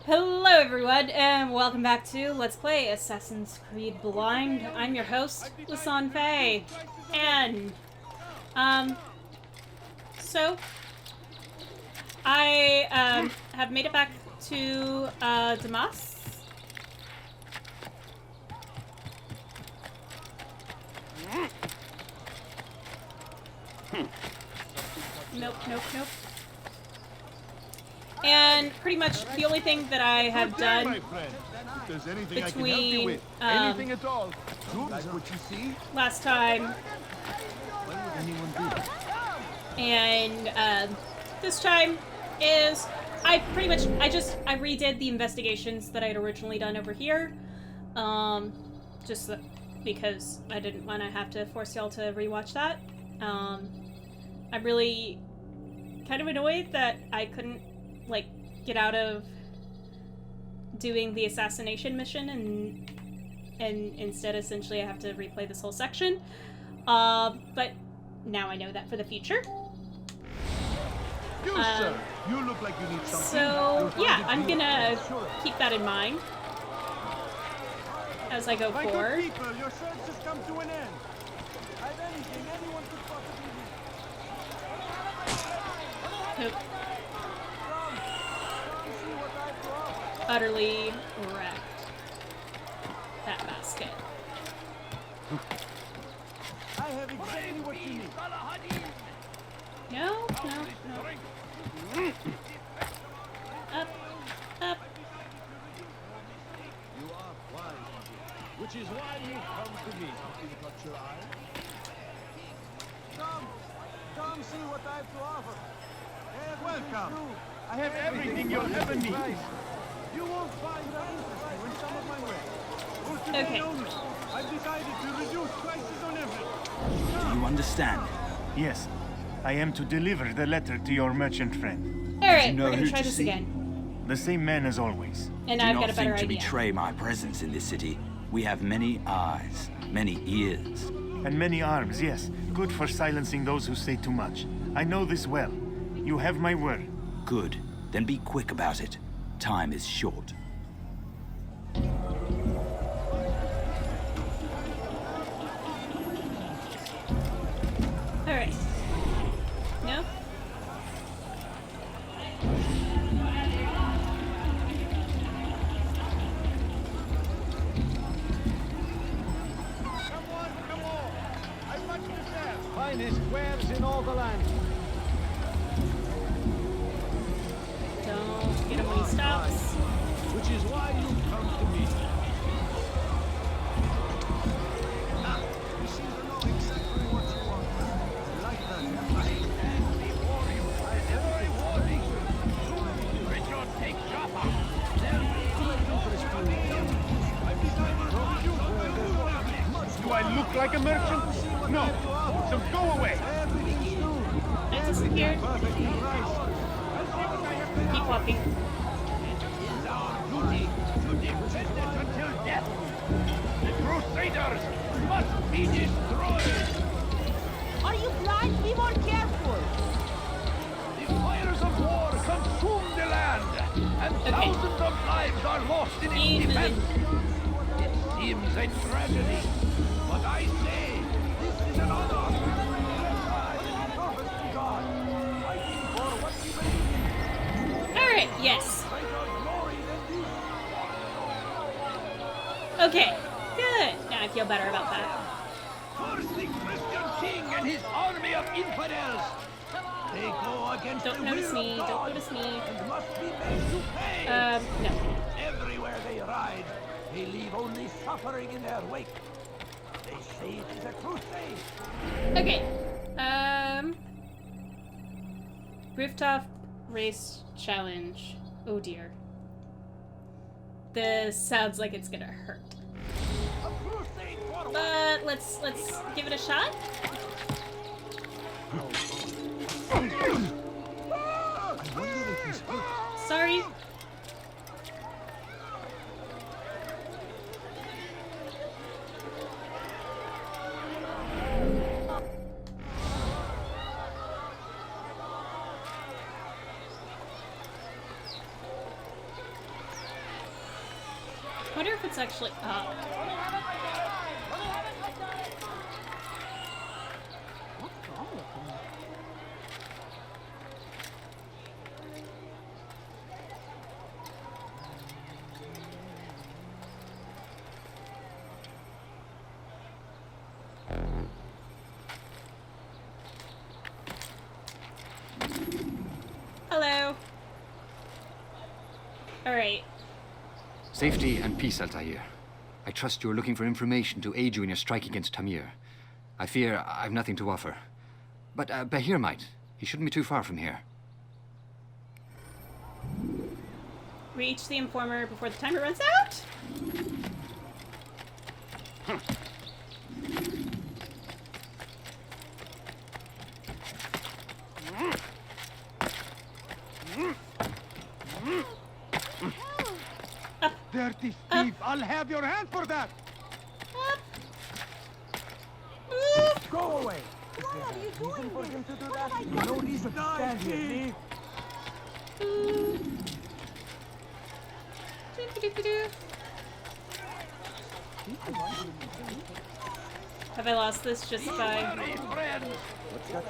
Hello everyone, and welcome back to Let's Play Assassin's Creed Blind. I'm your host, Lasan Faye. And, so, I, have made it back to, Damas. Nope. And pretty much the only thing that I have done between anything at all. Like what you see? last time Why would anyone do that? and this time is I redid the investigations that I had originally done over here, because I didn't want to have to force y'all to rewatch that. I'm really kind of annoyed that I couldn't get out of doing the assassination mission and instead essentially I have to replay this whole section. But now I know that for the future. You, sir, you look like you need something. So yeah, I'm gonna keep that in mind as I go forward. Good people, your search has come to an end. Have anything anyone could possibly need. Nope. Utterly wrecked that basket. I have exactly what you need. No. Up. You are wise, which is why you come to me. Nothing touch your eye. Come see what I have to offer. Welcome. I have everything you'll ever need. You won't find that interesting when some of my way. Okay. I've decided to reduce prices on everything. Do you understand? Yes. I am to deliver the letter to your merchant friend. Alright, know we're gonna who try to this see? again. The same man as always. And Do I've not got a better think to idea. betray my presence in this city. We have many eyes, many ears. And many arms, yes. Good for silencing those who say too much. I know this well. You have my word. Good. Then be quick about it. Time is short. Alright. No? Come on. I want to serve. Finest wares in all the land. Don't get him when he stops. Which is why you come to me. You seem to know exactly what you want. I like that. Richard, take Do I look like a merchant? No. So go away. I disappeared. Keep walking. Until death. The Crusaders must be destroyed. Are you blind? Be more careful! The fires of war consume the land, and thousands of lives are lost in its defense. It seems a tragedy, but I say this is an honor. Alright, yes. Okay, good. Now I feel better about that. First the Christian king and his army of infidels. They go against Don't the notice will me, of don't God notice me. and must be made to pay. No. Everywhere they ride, they leave only suffering in their wake. They say it is a crusade. Okay. Rooftop race challenge. Oh dear. This sounds like it's gonna hurt. A crusade for But let's give it a shot. Sorry. wonder if it's actually up. What's wrong with him? Hello. Alright. Safety and peace, Altair. I trust you are looking for information to aid you in your strike against Tamir. I fear I've nothing to offer. But Bahir might. He shouldn't be too far from here. Reach the informer before the timer runs out? Dirty thief! I'll have your hand for that! Go away! What are you doing for here? him to do What that? have I done? No reason to stand here, leave! Have I lost this just by... Worry, friends!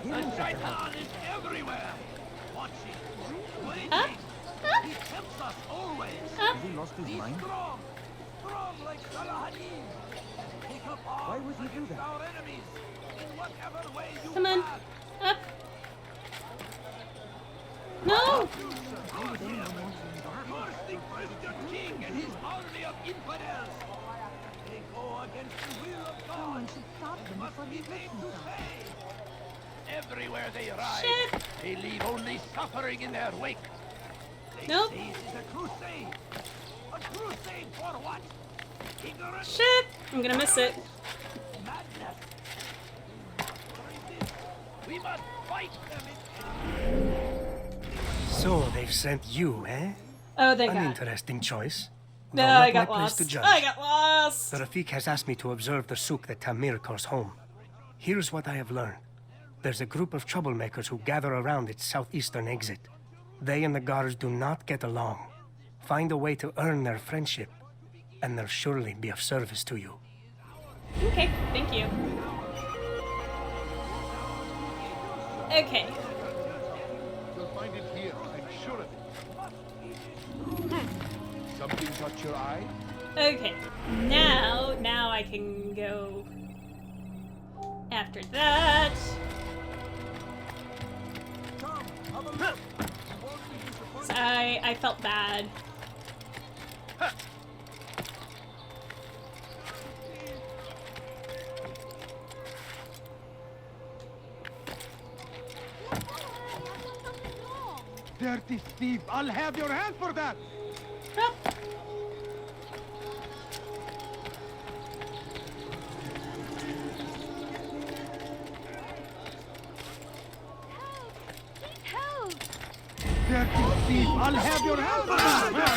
The shaitan is everywhere! Watching, waiting! Up? Up? He tempts us always! Up? He lost his mind? Strong! Strong like Salahadin! Take up arms. Why would he do that? Our enemies, in whatever way you Come on. can. Up. No! Curse the Christian king and his army of infidels! They go against the will of God! Someone should stop them Must before be they made listen to to us. stay! Everywhere they ride, Shit. they leave only suffering in their wake. They Nope. say it is a crusade. A crusade for what? Ignorance? Shit! I'm gonna miss it. Madness. We must fight them. So they've sent you, eh? Oh, thank An God. interesting choice. No, Though not I got my place lost. to judge. I got lost. The Rafik has asked me to observe the souk that Tamir calls home. Here's what I have learned. There's a group of troublemakers who gather around its southeastern exit. They and the guards do not get along. Find a way to earn their friendship, and they'll surely be of service to you. Okay, thank you. Okay. You'll find it here, I'm sure of it. Something caught your eye? Okay. Now I can go after that. So I felt bad. Dirty thief! I'll have your hand for that! Ah. Dirty thief! I'll have your hand for that!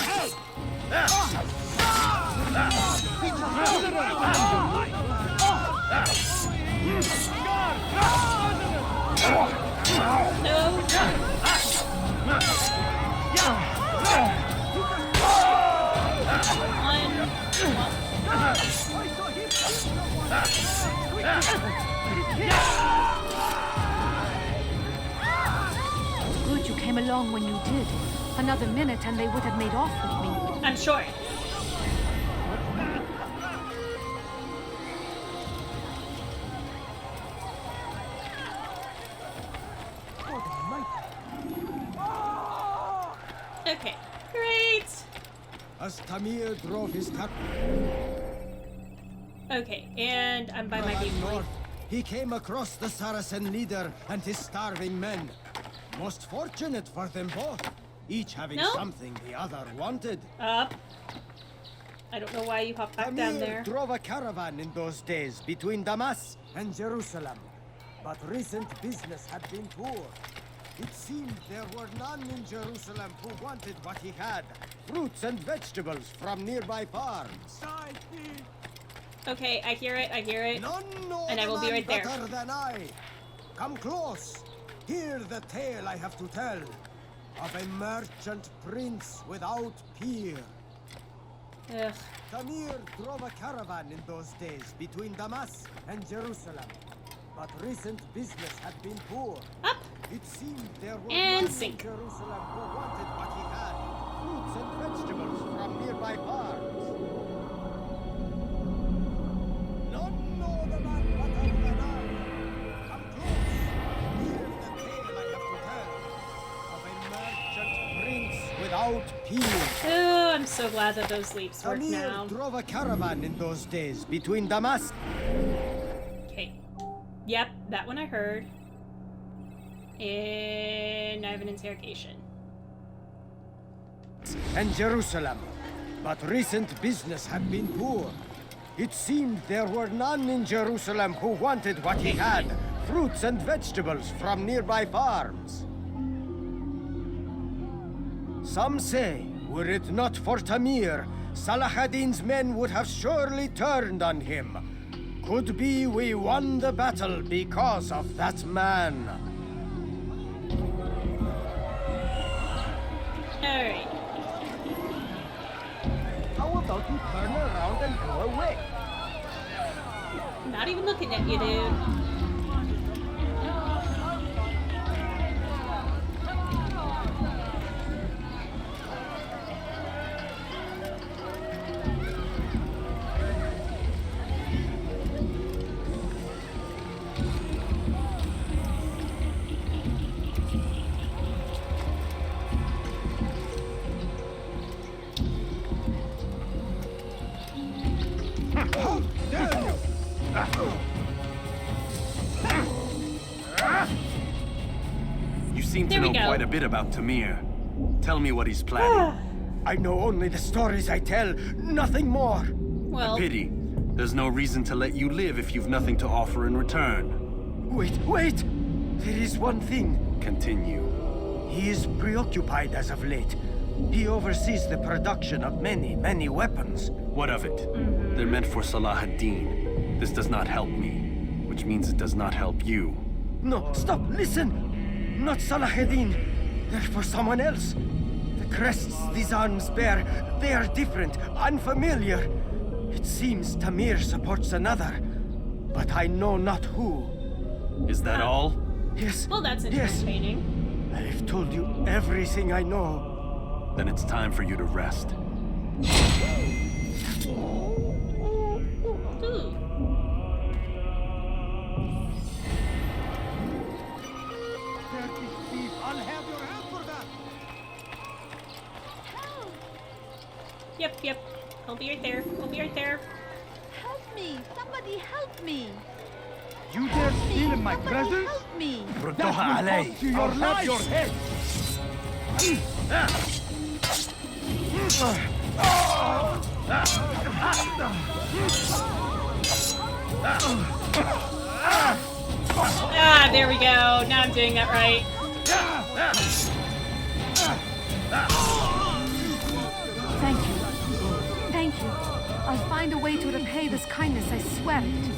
Good you came along when you did. Another minute and they would have made off with me. I'm sure. Okay, great. As Tamir drove his car Okay, and I'm by my viewpoint. north, he came across the Saracen leader and his starving men. Most fortunate for them both, each having No. something the other wanted. Up. I don't know why you hopped back down Tamir there. drove a caravan in those days between Damas and Jerusalem, but recent business had been poor. It seemed there were none in Jerusalem who wanted what he had, fruits and vegetables from nearby farms. Okay, I hear it, None know And I will the be man right there. better than I. Come close. Hear the tale I have to tell of a merchant prince without peer. Ugh. Tamir drove a caravan in those days between Damas and Jerusalem. But recent business had been poor. Up. It seemed there were And none sink. in Jerusalem who wanted what he had. Fruits and vegetables from nearby farms. None know the man better than I. Come close. Hear the tale I have to tell of a merchant prince without peers. Oh, I'm so glad that those leaps work Tamir now. drove a caravan in those days between Damas. Okay. Yep, that one I heard. And I have an interrogation. And Jerusalem. But recent business had been poor. It seemed there were none in Jerusalem who wanted what he had. Fruits and vegetables from nearby farms. Some say, were it not for Tamir, Salah ad-Din's men would have surely turned on him. Could be we won the battle because of that man. Alright. How about you turn around and go away? Not even looking at you, dude. How dare you! You seem to There we know go. quite a bit about Tamir. Tell me what he's planning. I know only the stories I tell, nothing more. Well, Pity. There's no reason to let you live if you've nothing to offer in return. Wait! There is one thing. Continue. He is preoccupied as of late. He oversees the production of many weapons. What of it? They're meant for Salah ad-Din. This does not help me, which means it does not help you. No, stop, listen! Not Salah ad-Din. They're for someone else. The crests these arms bear, they are different, unfamiliar. It seems Tamir supports another, but I know not who. Is that all? Yes. well, that's yes. entertaining. I've told you everything I know. Then it's time for you to rest. Ooh. Dirty thief, I'll have your hand for that. Yep. I'll be right there. Help me! Somebody help me! You dare steal in my Somebody presence? help me! That will cost you your life! Your head. Ah, there we go. Now I'm doing that right. Thank you. I'll find a way to repay this kindness, I swear it.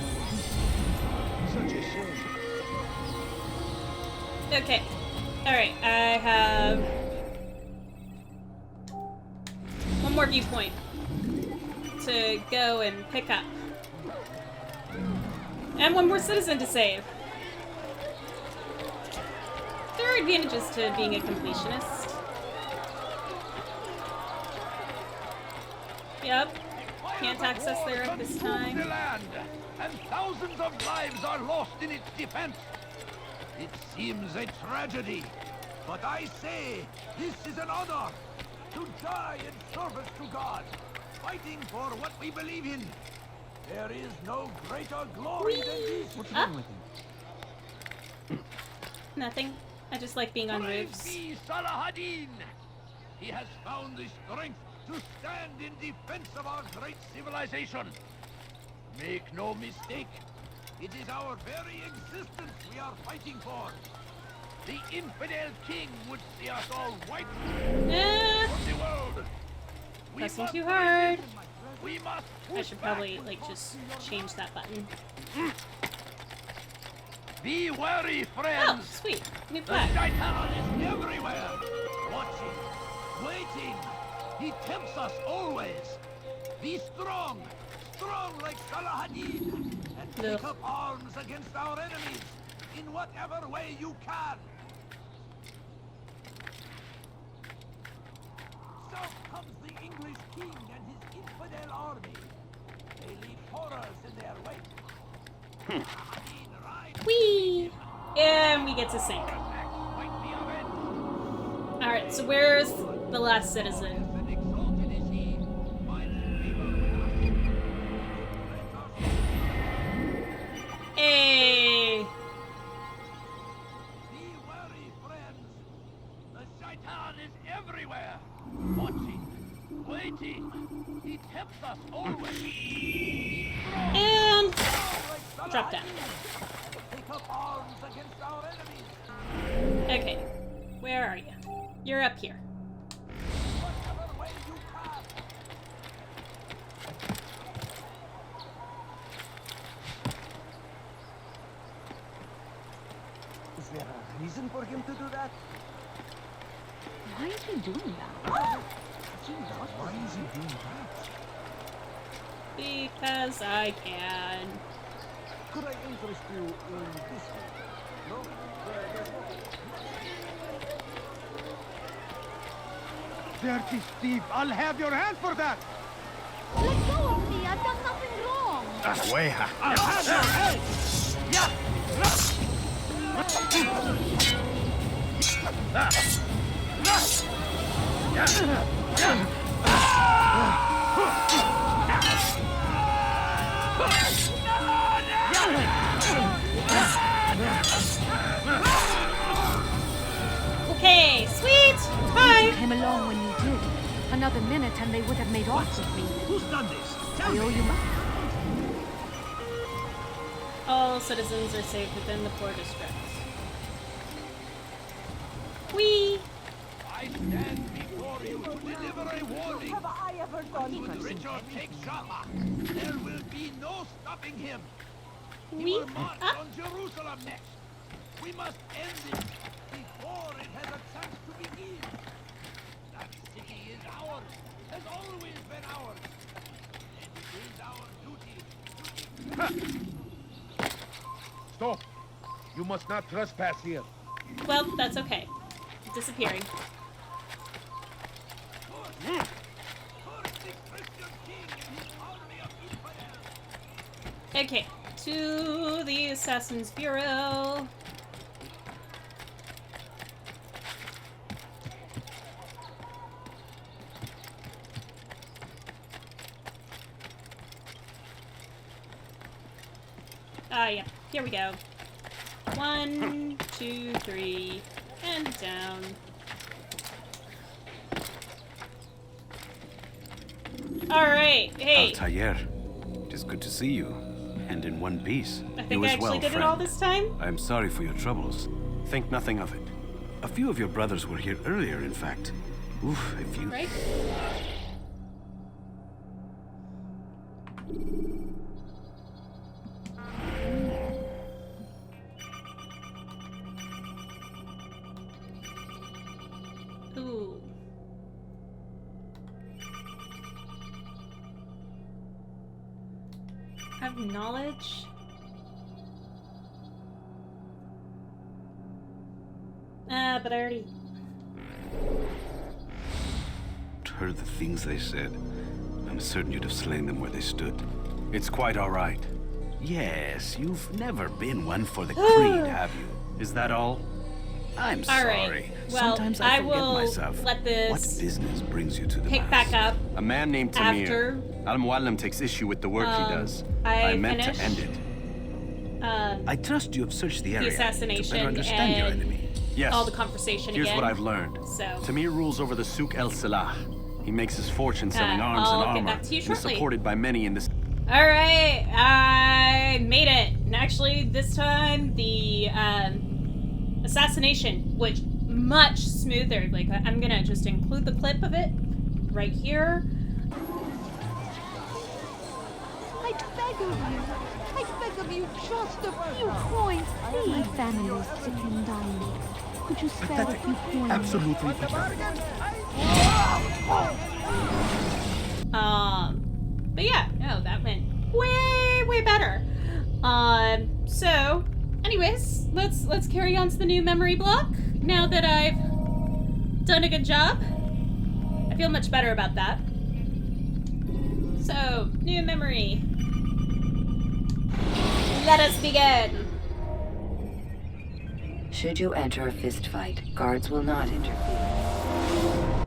Such a shame. Okay. Alright, I have one more viewpoint to go and pick up. And one more citizen to save. There are advantages to being a completionist. Yep. Can't access there at this time. The land, and thousands of lives are lost in its defense. It seems a tragedy, but I say this is an honor to die in service to God, fighting for what we believe in. There is no greater glory than this. What's wrong with him? Nothing. I just like being on Praise roofs. be Salah ad-Din. He has found the strength to stand in defense of our great civilization. Make no mistake, it is our very existence we are fighting for. The infidel king would see us all wiped from the world. We Pressing must too hard. resist. We must I push should back. probably, like, just change that button. Be wary, Oh, friends. sweet. New The flag. Shaitan is everywhere, watching, waiting. He tempts us always. Be strong! Strong like Salah-ad-Din! And take up arms against our enemies in whatever way you can! So comes the English king and his infidel army. They leave horrors in their wake. Whee! And we get to sink. Alright, so where's the last citizen? Hey! Be wary, friends. The Shaitan is everywhere. Watching, waiting. He tempts us always. And drop down. Take up arms against our enemies. Okay, where are you? You're up here. Whatever way you can. Is there a reason for him to do that? Why is he doing that? Why is he doing that? Because I can. Could I interest you in this way? No? There's no... Dirty thief! I'll have your hand for that! Let go of me! I've done nothing wrong! I'll have your head! Okay, sweet! Bye! You came along when you did. Another minute and they would have made off with me. Who's done this? I owe you much. All citizens are safe within the 4 districts. Whee! I stand before you to deliver a warning. Have I ever done Should Richard take Shama, there will be no stopping him. He Whee! will march on Jerusalem next. We must end this before it has a chance to begin. That city is ours, has always been ours. And it is our duty. Stop! You must not trespass here. Well, that's okay. Disappearing. Okay, to the Assassin's Bureau. Ah, yeah. Here we go. 1, 2, 3, and down. Alright, hey. Altair, it is good to see you. And in one piece. I think You I as actually well, did it friend. all this time. I'm sorry for your troubles. Think nothing of it. A few of your brothers were here earlier, in fact. Oof, if you... Right? Ooh. Have knowledge? But I already... heard the things they said. I'm certain you'd have slain them where they stood. It's quite all right. Yes, you've never been one for the creed, have you? Is that all? I'm All sorry. right. Well, Sometimes I I forget will myself. let this What business brings you to the pick mass? back up. A man named Tamir. After, Al-Muallim takes issue with the work he does. I meant finish, to end it. I trust you have searched the area assassination to better understand your and- enemy. Yes. all the conversation Here's again. what I've learned. So, Tamir rules over the Souk El Salah. He makes his fortune selling arms I'll and get armor. back to you He's shortly. supported by many in this. all right, I made it. And actually, this time the assassination, which much smoother. Like I'm gonna just include the clip of it right here. I'd beg of you. I'd beg of you just a few coins, please. My family is sick and dying. Could you spare a few coins? Absolutely. let's carry on to the new memory block. Now that I've done a good job, I feel much better about that. So, new memory. Let us begin. Should you enter a fistfight, guards will not interfere.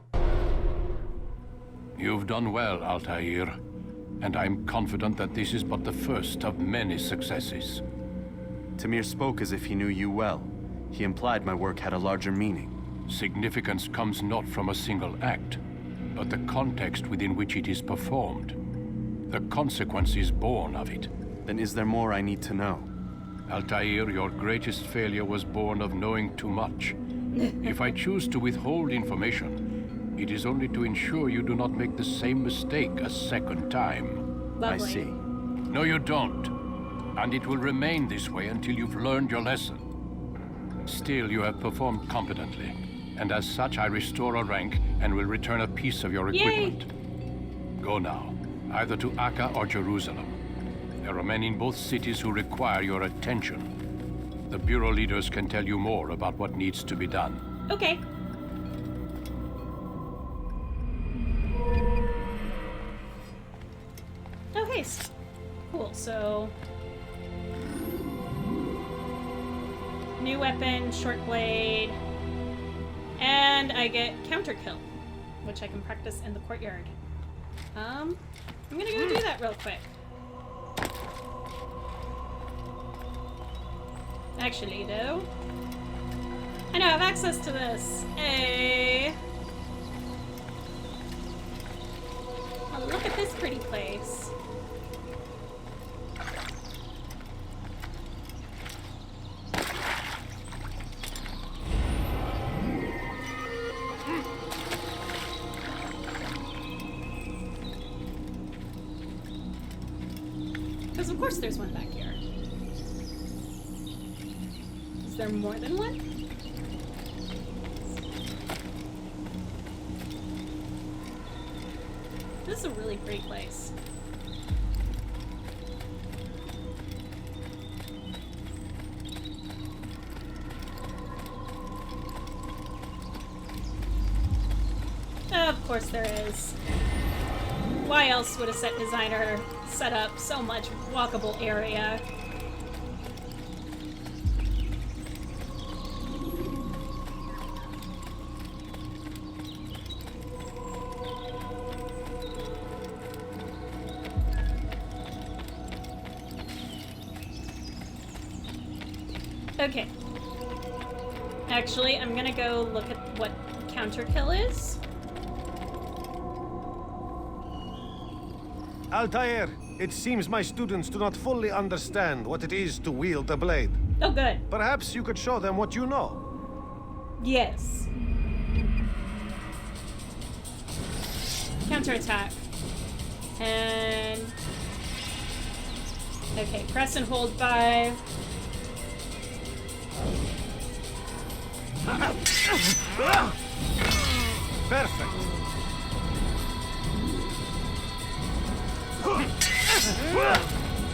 You've done well, Altair. And I'm confident that this is but the first of many successes. Tamir spoke as if he knew you well. He implied my work had a larger meaning. Significance comes not from a single act, but the context within which it is performed. The consequences born of it. Then is there more I need to know? Altair, your greatest failure was born of knowing too much. If I choose to withhold information, it is only to ensure you do not make the same mistake a second time. Lovely. I see. No, you don't. And it will remain this way until you've learned your lesson. Still, you have performed competently, and as such I restore a rank and will return a piece of your equipment. Yay. Go now, either to Akka or Jerusalem. There are men in both cities who require your attention. The Bureau leaders can tell you more about what needs to be done. Okay. Okay, cool, so... New weapon, short blade, and I get counter kill, which I can practice in the courtyard. I'm gonna go do that real quick. Actually, though, I know I have access to this. Hey! Oh, look at this pretty place. Because of course there's one back here. Is there more than one? This is a really great place. Of course there is. Why else would a set designer set up so much walkable area? Okay. Actually, I'm gonna go look at what counter kill is. Altair, it seems my students do not fully understand what it is to wield a blade. Oh, good. Perhaps you could show them what you know. Yes. Counterattack. And... okay, press and hold by... Perfect. Alright.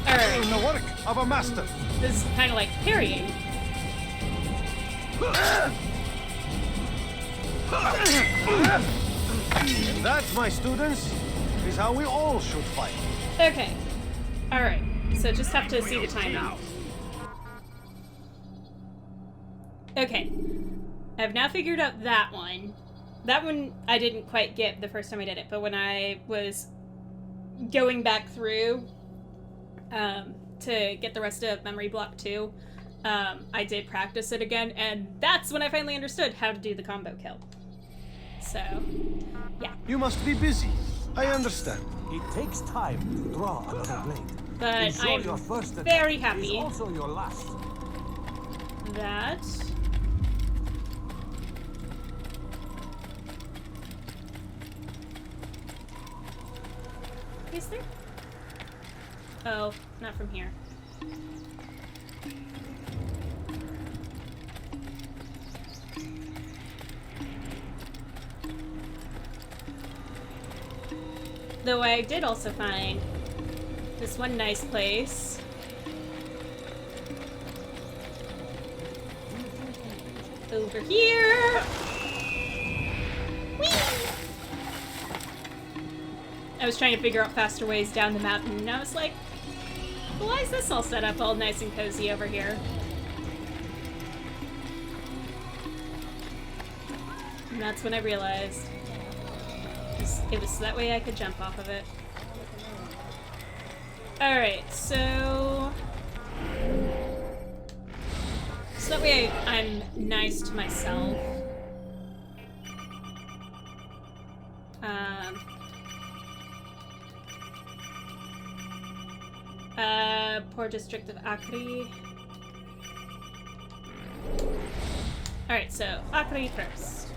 The work of a master. This is kind of like parrying. And that, my students, is how we all should fight. Okay. Alright. So just have to see the timing. Okay. I've now figured out that one. That one I didn't quite get the first time I did it, but when I was going back through to get the rest of Memory Block 2, I did practice it again, and that's when I finally understood how to do the combo kill. So, yeah. You must be busy. I understand. It takes time to draw another blade. But I'm very happy also your last. that... Is there? Oh, not from here. Though I did also find this one nice place Over here! Whee! I was trying to figure out faster ways down the mountain, and I was like, well, why is this all set up all nice and cozy over here? And that's when I realized it was that way I could jump off of it. Alright, so that way I'm nice to myself. Poor district of Akri. Alright, so Akri first.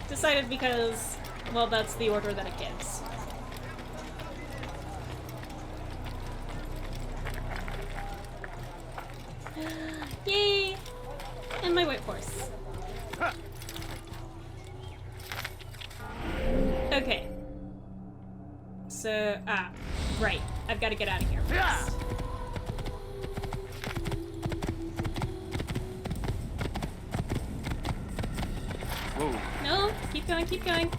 Decided because, well, that's the order that it gives. Yay! And my white horse. Okay. So, right. I've got to get out of here first. Whoa. No, keep going, keep going.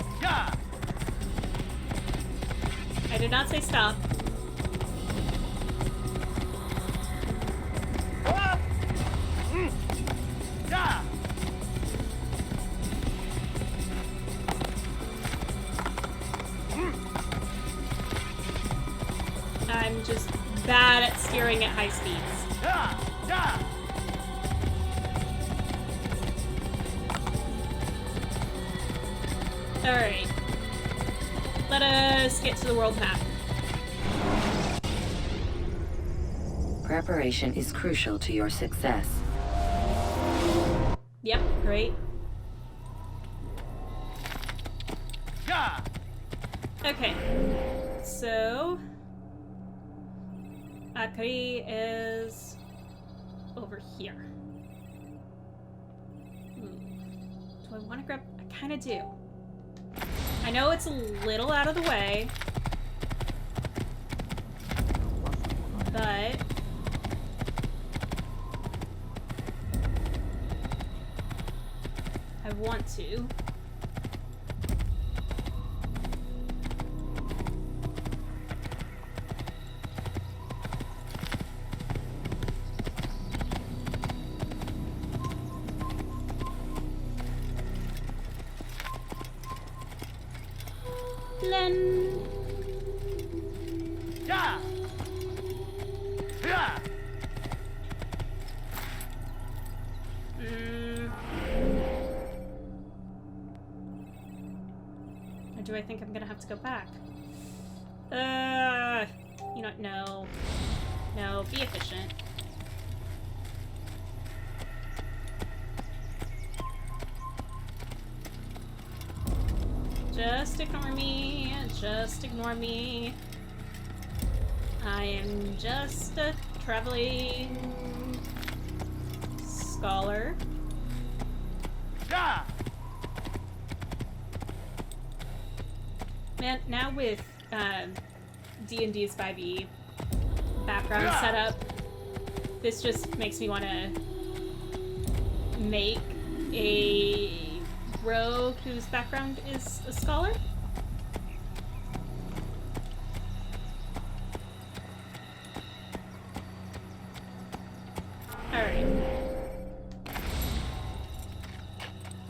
I did not say stop. I'm just bad at steering at high speeds. Alright. Let us get to the world map. Preparation is crucial to your success. Yep, great. Okay. So Akari is over here. Do I want to grab? I kind of do. I know it's a little out of the way, but I want to. Or do I think I'm gonna have to go back? You know, no. No, be efficient. Just ignore me. Just ignore me. I am just a traveling scholar. Man, now with D&D's 5e background setup, this just makes me want to make a rogue whose background is a scholar. Alright.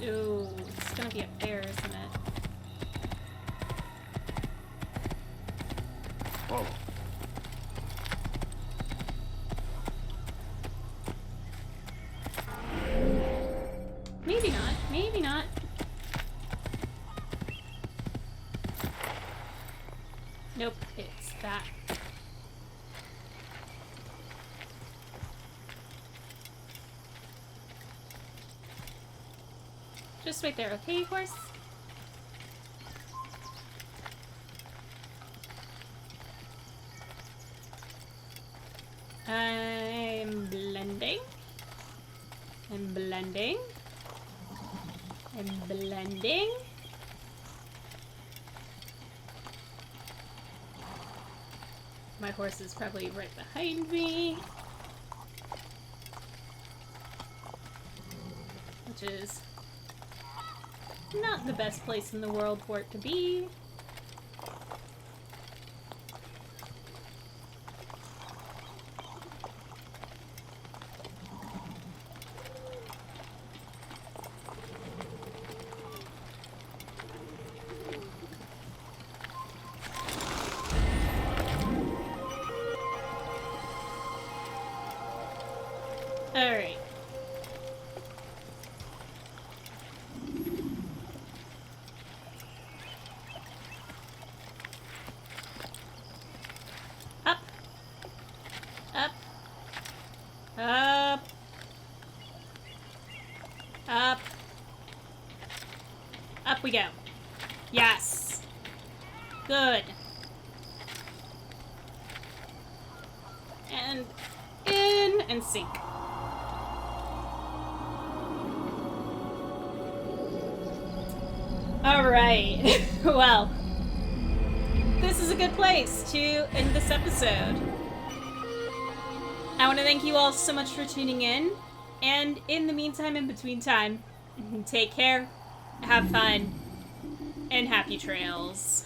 Ooh, it's gonna be up there, isn't it? Whoa. Maybe not. Maybe not. Nope, it's that. Just wait there, okay, horse? I'm blending. I'm blending. I'm blending. My horse is probably right behind me. which is not the best place in the world for it to be. Alright. Up. Up. Up. Up. Up we go. Yes. Good. And in and sink. Alright, well, this is a good place to end this episode. I want to thank you all so much for tuning in, and in the meantime, in between time, take care, have fun, and happy trails.